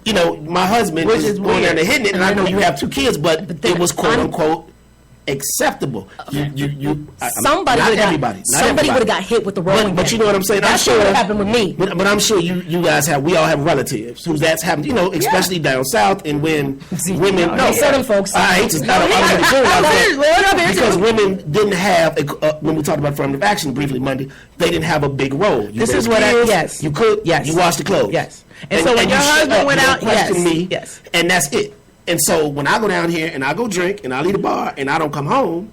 you know, my husband is going down and hitting it, and I know you have 2 kids, but it was quote unquote acceptable. Somebody would have got hit with the rolling. But you know what I'm saying? I'm sure it happened with me. But I'm sure you guys we all have relatives who that's happened. You know, especially down south, and when women. No, Southern folks. I hate to. Because women didn't have when we talked about affirmative action briefly Monday, they didn't have a big role. This is what yes. You could. Yes. You washed the clothes. Yes. And so when your husband went out, yes. And that's it. And so when I go down here and I go drink and I leave the bar and I don't come home,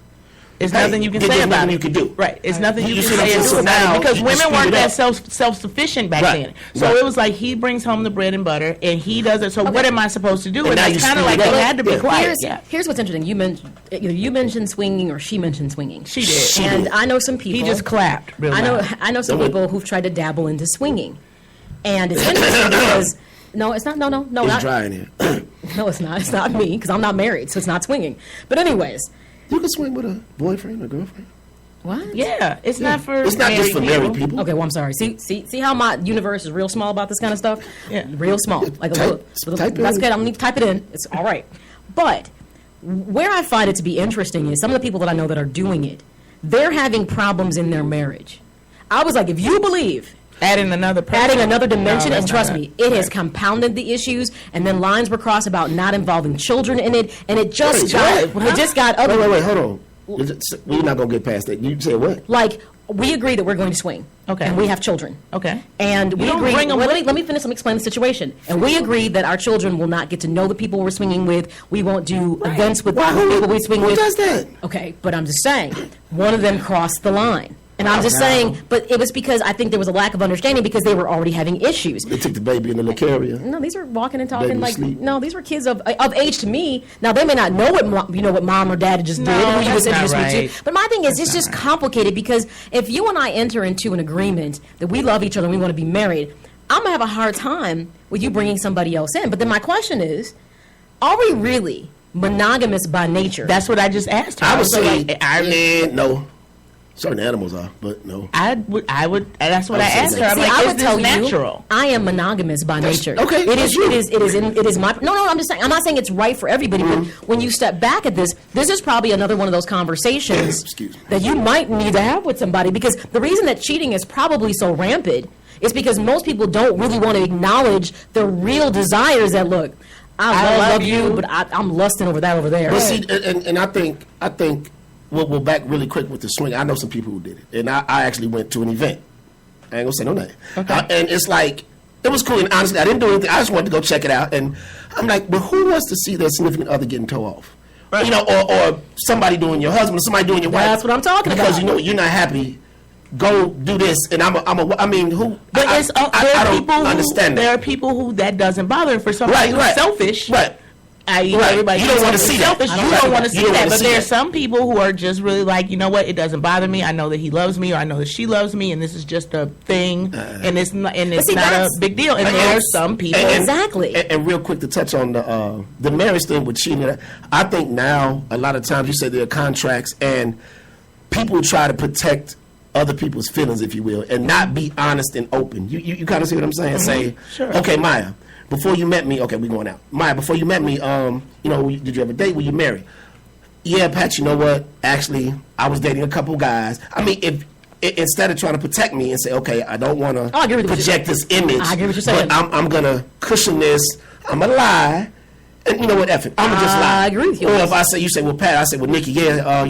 it's nothing you can say about it. You can do. Right. It's nothing you can say and do about it because women weren't that self-sufficient back then. So it was like he brings home the bread and butter and he does it. So what am I supposed to do? And that's kind of like they had to be quiet. Here's what's interesting. You mentioned swinging or she mentioned swinging. She did. And I know some people. He just clapped. I know some people who've tried to dabble into swinging. And it's interesting because... No, it's not. No. It's dry in here. No, it's not. It's not me because I'm not married, so it's not swinging. But anyways, you can swing with a boyfriend or girlfriend. What? Yeah, it's not for. It's not just for married people. Okay, well, I'm sorry. See how my universe is real small about this kind of stuff. Yeah, real small. Like type that's good. I'm gonna type it in. It's all right. But where I find it to be interesting is some of the people that I know that are doing it, they're having problems in their marriage. I was like, if you believe. Adding another dimension, and trust me, it has compounded the issues. And then lines were crossed about not involving children in it, and it just got ugly. Wait, hold on. We're not gonna get past that. You said what? Like we agree that we're going to swing, okay, and we have children, okay, and we agree. Let me finish. Let me explain the situation. And we agree that our children will not get to know the people we're swinging with. We won't do events with the people we swing with. Who does that? Okay, but I'm just saying, one of them crossed the line. And I'm just saying, but it was because I think there was a lack of understanding because they were already having issues. They took the baby in the little carrier. No, these are walking and talking like no. These were kids of age to me. Now they may not know what mom or dad just did. Who you was introduced me to. But my thing is, it's just complicated because if you and I enter into an agreement that we love each other and we want to be married, I'm gonna have a hard time with you bringing somebody else in. But then my question is, are we really monogamous by nature? That's what I just asked her. I would say, no. Certain animals are, but no. I would. That's what I asked her. I'm like, I would tell you, I am monogamous by nature. Okay, it is my. No. I'm just saying. I'm not saying it's right for everybody. But when you step back at this is probably another one of those conversations that you might need to have with somebody because the reason that cheating is probably so rampant is because most people don't really want to acknowledge the real desires that look. I love you, but I'm lusting over that over there. But see, and I think. We'll back really quick with the swing. I know some people who did it, and I actually went to an event. I ain't gonna say no name. Okay. And it's like it was cool. And honestly, I didn't do anything. I just wanted to go check it out. And I'm like, but who wants to see their significant other getting toe off? Right. You know, or somebody doing your husband, or somebody doing your wife. That's what I'm talking because about. You know you're not happy. Go do this, and I mean, who? But I don't understand that. There are people who that doesn't bother. For somebody who's selfish, right. Everybody you don't want to see selfish. that. You don't want to see that. But there are some people who are just really like, you know what? It doesn't bother me. I know that he loves me, or I know that she loves me, and this is just a thing, and it's not a big deal. And there are some people exactly. And real quick to touch on the marriage thing with cheating, I think now a lot of times you say there are contracts, and people try to protect other people's feelings, if you will, and not be honest and open. You kind of see what I'm saying? Say, sure. Okay, Maya. Before you met me, okay, we going out. Maya, before you met me, did you have a date? Were you married? Yeah, Pat, you know what? Actually, I was dating a couple guys. I mean, if instead of trying to protect me and say, okay, I don't want to project this image, I get what you're saying. But I'm going to cushion this. I'm going to lie. And you know what, F it. I'm going to just lie. I agree with you. Or if you say, well, Pat, I say, well, Nikki, I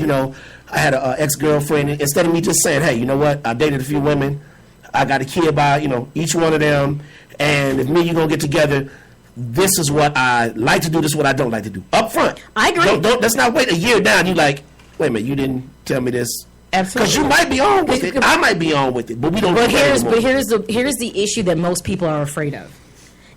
had an ex-girlfriend. Instead of me just saying, hey, you know what? I dated a few women. I got a kid by, each one of them. And if me and you gonna get together, this is what I like to do. This is what I don't like to do. Up front, I agree. Let's not wait a year down. You like, wait a minute, you didn't tell me this. Absolutely. Because you might be on with it. I might be on with it, but we don't. But here's the issue that most people are afraid of.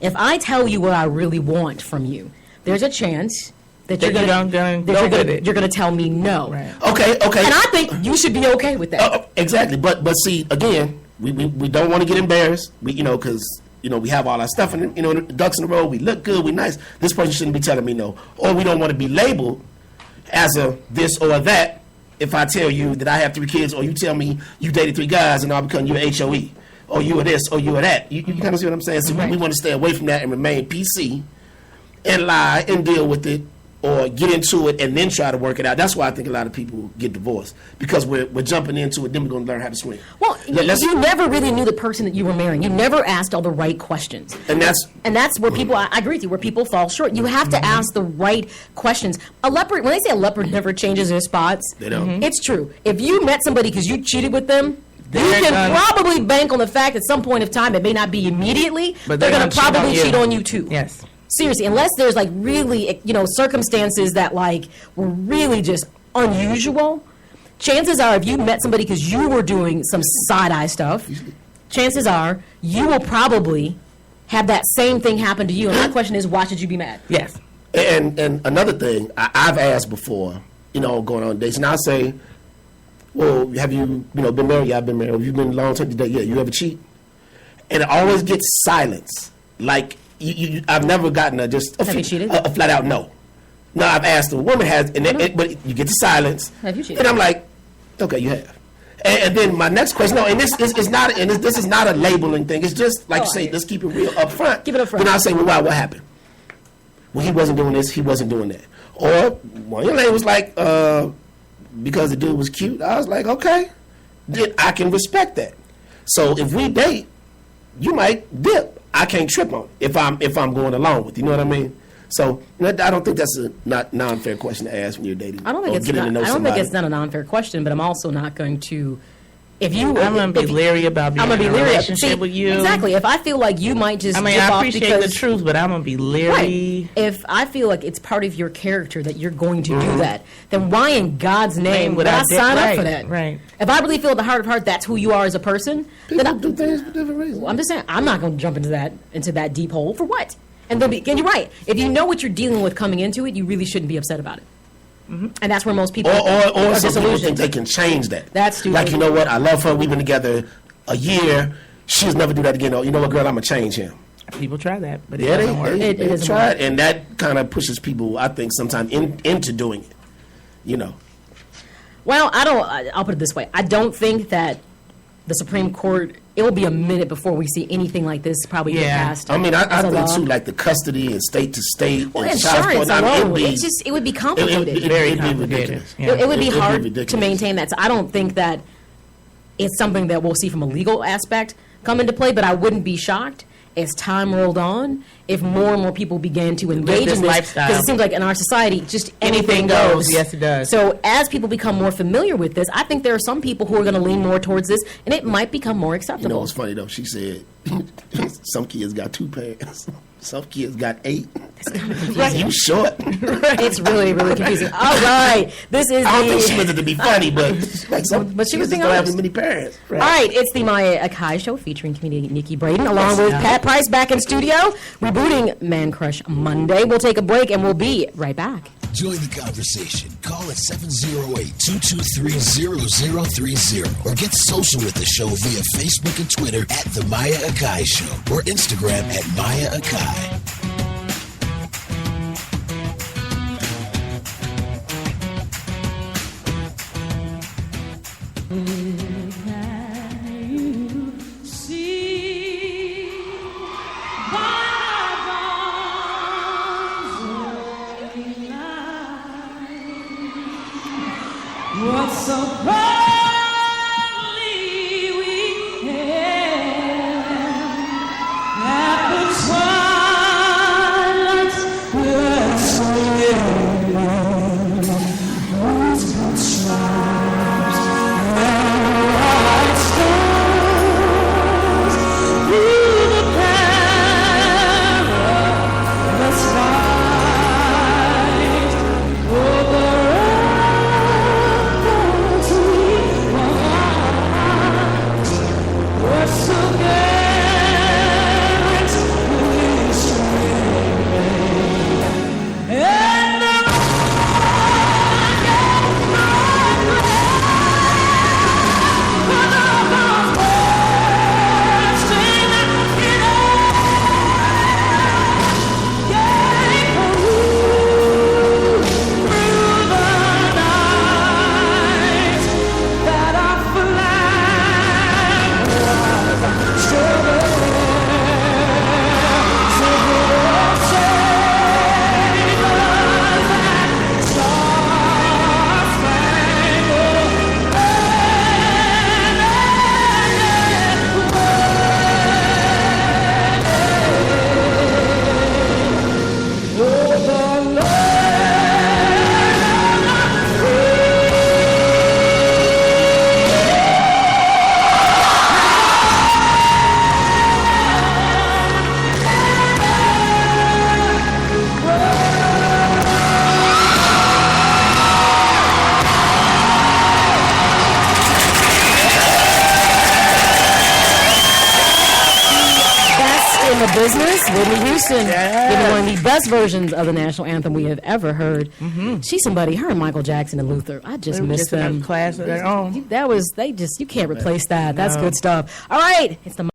If I tell you what I really want from you, there's a chance that you're gonna tell me no. Right. Okay. And I think you should be okay with that. Exactly. But see, again, we don't want to get embarrassed. Because. We have all our stuff, and ducks in a row. We look good. We nice. This person shouldn't be telling me no, or we don't want to be labeled as a this or that. If I tell you that I have 3 kids, or you tell me you dated 3 guys, and I'll become your HOE. or you are this, or you are that. You kind of see what I'm saying? So we want to stay away from that and remain PC and lie and deal with it, or get into it and then try to work it out. That's why I think a lot of people get divorced, because we're jumping into it, then we're going to learn how to swim. Well, you never really knew the person that you were marrying. You never asked all the right questions. And that's where people, I agree with you, where people fall short. You have to ask the right questions. A leopard, when they say a leopard never changes their spots, they don't. It's true. If you met somebody because you cheated with them, you can probably bank on the fact at some point of time, it may not be immediately, but they're going to probably cheat on you too. Yes. Seriously, unless there's like really, circumstances that like were really just unusual, chances are if you met somebody because you were doing some side-eye stuff, chances are you will probably have that same thing happen to you. And my question is, why should you be mad? Yes. And another thing, I've asked before, going on dates, and I'll say, well, have you, been married? Yeah, I've been married. Have you been long term date? Yeah, you ever cheat? And it always gets silence. Like, I've never gotten Have you cheated? A flat out no. No, I've asked a woman has, but you get the silence. Have you cheated? And I'm like, okay, you have. And then my next question, no, and this is not, this is not a labeling thing. It's just like you say, let's keep it real up front. Keep it up front. Then I'll say, well, why? What happened? Well, he wasn't doing this. He wasn't doing that. Or one young lady was like, because the dude was cute. I was like, okay, then I can respect that. So if we date, you might dip. I can't trip on it if I'm going along with you. You know what I mean? So I don't think that's a non-fair question to ask when you're dating. I don't think it's not a non-fair question, but I'm also not going to. I'm going to be leery about being in a relationship with you. Exactly. If I feel like you might just I appreciate the truth, but I'm going to be leery. Right. If I feel like it's part of your character that you're going to do that, then why in God's name would I sign up for that? Right. If I really feel at the heart of heart that's who you are as a person, then do things for different reasons. Well, I'm just saying, I'm not going to jump into that deep hole. For what? And you're right. If you know what you're dealing with coming into it, you really shouldn't be upset about it. Mm-hmm. And that's where most people or some people think they can change that. That's stupid. Like, you know what? I love her. We've been together a year. She'll never do that again. Or, you know what, girl? I'm going to change him. People try that, but it doesn't work. They try it, and that kind of pushes people, I think, sometimes into doing it. Well, I'll put it this way. I don't think that the Supreme Court, it will be a minute before we see anything like this probably get passed. I mean, I think too, like the custody and state to state. Well, insurance alone, it would be complicated. Very complicated. It would be hard to maintain that. So I don't think that it's something that we'll see from a legal aspect come into play, but I wouldn't be shocked as time rolled on if more and more people began to engage in this lifestyle. Because it seems like in our society, just anything goes. Yes, it does. So as people become more familiar with this, I think there are some people who are going to lean more towards this, and it might become more acceptable. You know what's funny, though? She said some kids got 2 parents. Some kids got 8. It's kind of confusing. You short. It's really, really confusing. All right. This is I don't think she meant it to be funny, but like but she was being don't honest. have many parents. Right. All right. It's the Maya Akai Show featuring comedian Nikki Braden along with Pat Price back in studio, rebooting Man Crush Monday. We'll take a break and we'll be right back. Join the conversation. Call at 708-223-0030 or get social with the show via Facebook and Twitter at The Maya Akai Show or Instagram at Maya Akai. What's so proudly we hailed at the twilight's last gleaming, once but stripes and white stars through the perilous fight over the business. Whitney Houston giving one of the best versions of the national anthem we have ever heard. She's somebody. Her and Michael Jackson and Luther. I just miss them. Class of their own. That was you can't replace that. That's good stuff. All right, it's the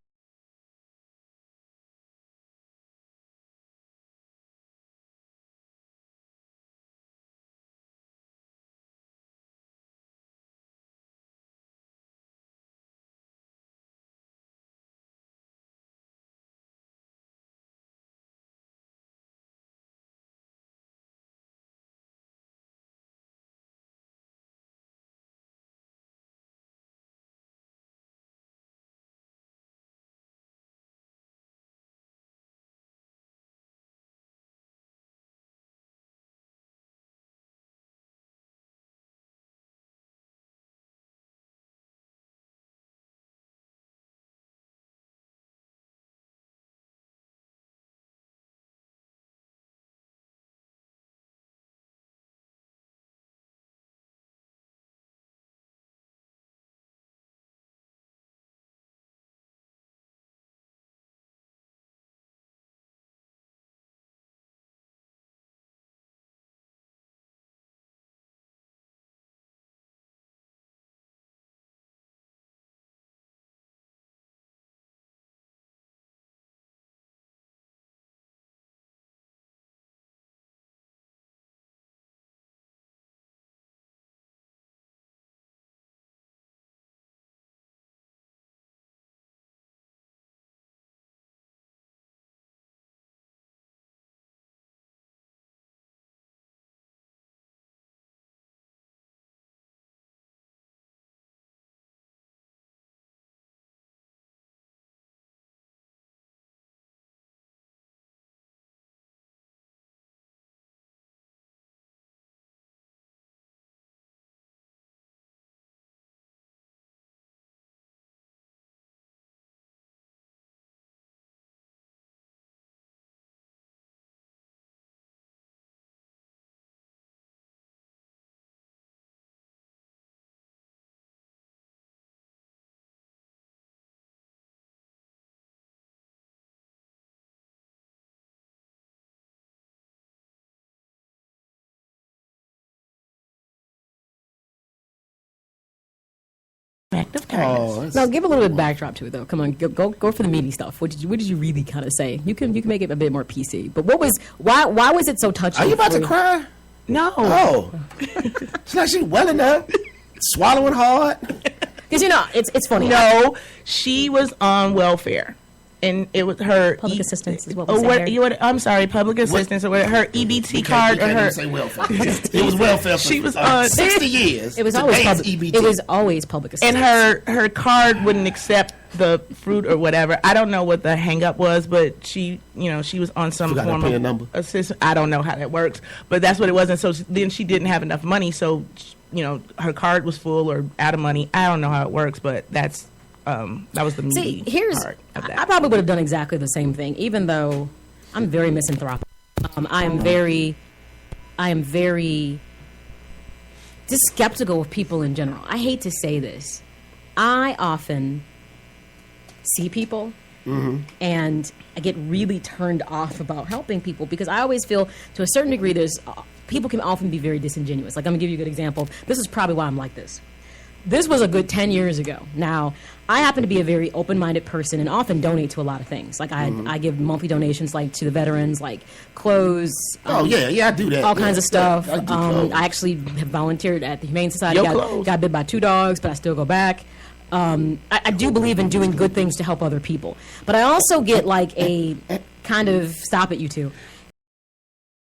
Of kindness. Now, give a little bit of backdrop to it, though. Come on, go for the meaty stuff. What did you really kind of say? You can make it a bit more PC. But why was it so touching? Are you about to cry? No. Oh, it's like she welling up, swallowing hard. Because it's funny. No, she was on welfare, and it was her Public assistance is what we say here. I'm sorry, public assistance or her EBT card or her. Say welfare. It was welfare. For, she was on 60 years. It was always public. EBT. It was always public assistance. And her card wouldn't accept the fruit or whatever. I don't know what the hang up was, but she was on some form of assistance. I don't know how that works, but that's what it was. And so then she didn't have enough money, so her card was full or out of money. I don't know how it works, but that was the meaty part of that. I probably would have done exactly the same thing, even though I'm very misanthropic. I am very just skeptical of people in general. I hate to say this. I often see people and I get really turned off about helping people because I always feel to a certain degree people can often be very disingenuous. Like, I'm going to give you a good example. This is probably why I'm like this. This was a good 10 years ago. Now, I happen to be a very open-minded person and often donate to a lot of things. Like, I give monthly donations, like, to the veterans, like clothes. I do that. All kinds of stuff. I actually have volunteered at the Humane Society. Got bit by 2 dogs, but I still go back. I do believe in doing good things to help other people. But I also get, like, a kind of, stop it, you two.